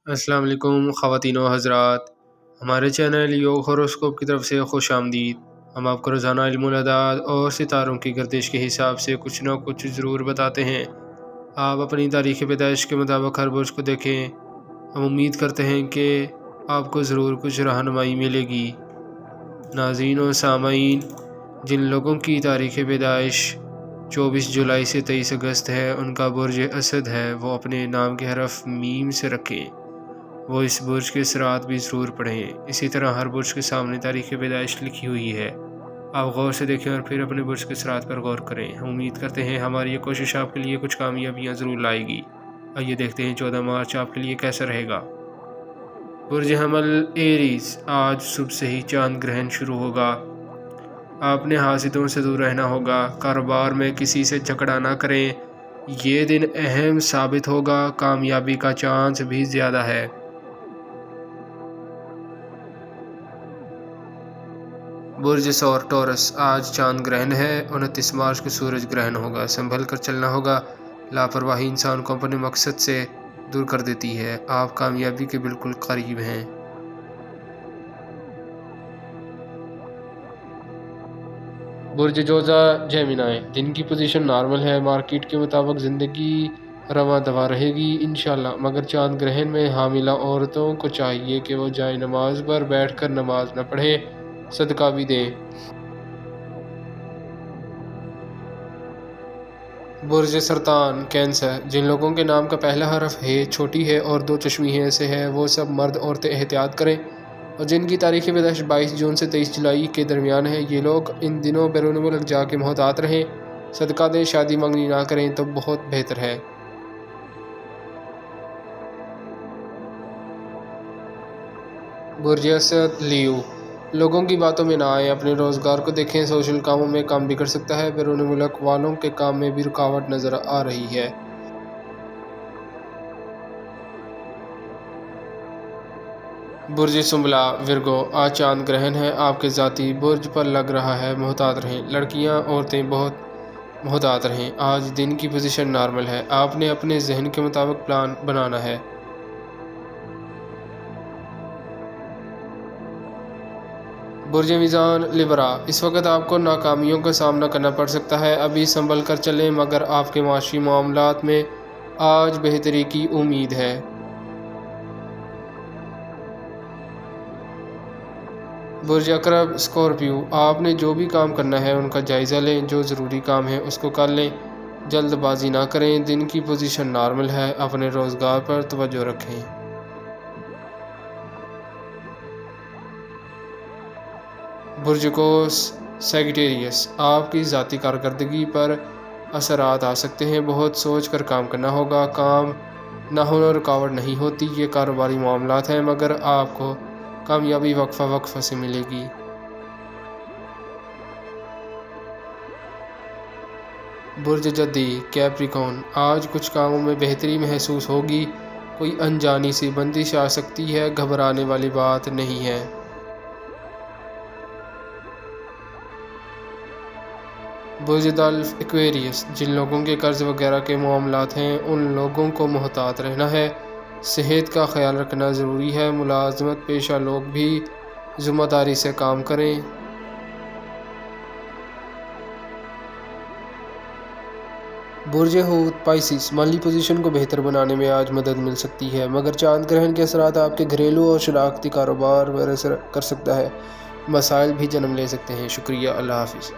السلام علیکم خواتین و حضرات، ہمارے چینل یوگ ہوروسکوپ کی طرف سے خوش آمدید۔ ہم آپ کو روزانہ علم الاعداد اور ستاروں کی گردش کے حساب سے کچھ نہ کچھ ضرور بتاتے ہیں۔ آپ اپنی تاریخ پیدائش کے مطابق ہر برج کو دیکھیں۔ ہم امید کرتے ہیں کہ آپ کو ضرور کچھ رہنمائی ملے گی۔ ناظرین و سامعین، جن لوگوں کی تاریخ پیدائش 24 جولائی سے 23 اگست ہے، ان کا برج اسد ہے، وہ اپنے نام کے حرف میم سے رکھیں۔ وہ اس برج کے اثرات بھی ضرور پڑھیں۔ اسی طرح ہر برج کے سامنے تاریخ پیدائش لکھی ہوئی ہے، آپ غور سے دیکھیں اور پھر اپنے برج کے اثرات پر غور کریں۔ ہم امید کرتے ہیں ہماری یہ کوشش آپ کے لیے کچھ کامیابیاں ضرور لائے گی۔ آئیے دیکھتے ہیں 14 مارچ آپ کے لیے کیسا رہے گا۔ برج حمل ایریز، آج صبح سے ہی چاند گرہن شروع ہوگا۔ آپ نے حاسدوں سے دور رہنا ہوگا۔ کاروبار میں کسی سے جھگڑا نہ کریں، یہ دن اہم ثابت ہوگا، کامیابی کا چانس بھی زیادہ ہے۔ برج ثور ٹورس، آج چاند گرہن ہے۔ 29 مارچ کو سورج گرہن ہوگا۔ سنبھل کر چلنا ہوگا، لاپرواہی انسان کو اپنے مقصد سے دور کر دیتی ہے۔ آپ کامیابی کے بالکل قریب ہیں۔ برج جوزا جیمنائی، دن کی پوزیشن نارمل ہے۔ مارکیٹ کے مطابق زندگی رواں دواں رہے گی انشاءاللہ، مگر چاند گرہن میں حاملہ عورتوں کو چاہیے کہ وہ جائے نماز پر بیٹھ کر نماز نہ پڑھیں، صدقہ بھی دیں۔ برج سرطان کینسر، جن لوگوں کے نام کا پہلا حرف ہے چھوٹی ہے اور 2 چشمی سے ہے، وہ سب مرد عورتیں احتیاط کریں، اور جن کی تاریخ پیدائش 22 جون سے 23 جولائی کے درمیان ہے، یہ لوگ ان دنوں بیرون ملک جا کے محتاط رہیں، صدقہ دیں، شادی منگنی نہ کریں تو بہت بہتر ہے۔ برج اسد لیو، لوگوں کی باتوں میں نہ آئیں، اپنے روزگار کو دیکھیں، سوشل کاموں میں کام بگڑ سکتا ہے، بیرون ملک والوں کے کام میں بھی رکاوٹ نظر آ رہی ہے۔ برج سنبلا ورگو، آج چاند گرہن ہے، آپ کے ذاتی برج پر لگ رہا ہے، محتاط رہیں، لڑکیاں عورتیں بہت محتاط رہیں، آج دن کی پوزیشن نارمل ہے، آپ نے اپنے ذہن کے مطابق پلان بنانا ہے۔ برج میزان لیبرا، اس وقت آپ کو ناکامیوں کا سامنا کرنا پڑ سکتا ہے، ابھی سنبھل کر چلیں، مگر آپ کے معاشی معاملات میں آج بہتری کی امید ہے۔ برج عقرب اسکارپیو، آپ نے جو بھی کام کرنا ہے ان کا جائزہ لیں، جو ضروری کام ہے اس کو کر لیں، جلد بازی نہ کریں، دن کی پوزیشن نارمل ہے، اپنے روزگار پر توجہ رکھیں۔ برج قوس سیجیٹیریس، آپ کی ذاتی کارکردگی پر اثرات آ سکتے ہیں، بہت سوچ کر کام کرنا ہوگا، کام نہ ہونا رکاوٹ نہیں ہوتی، یہ کاروباری معاملات ہیں، مگر آپ کو کامیابی وقفہ وقفہ سے ملے گی۔ برج جدی کیپریکون، آج کچھ کاموں میں بہتری محسوس ہوگی، کوئی انجانی سی بندش آ سکتی ہے، گھبرانے والی بات نہیں ہے۔ برج دلف ایکویریس، جن لوگوں کے قرض وغیرہ کے معاملات ہیں ان لوگوں کو محتاط رہنا ہے، صحت کا خیال رکھنا ضروری ہے، ملازمت پیشہ لوگ بھی ذمہ داری سے کام کریں۔ برج حوت پائسس، مالی پوزیشن کو بہتر بنانے میں آج مدد مل سکتی ہے، مگر چاند گرہن کے اثرات آپ کے گھریلو اور شراکتی کاروبار پر اثر کر سکتا ہے، مسائل بھی جنم لے سکتے ہیں۔ شکریہ، اللہ حافظ۔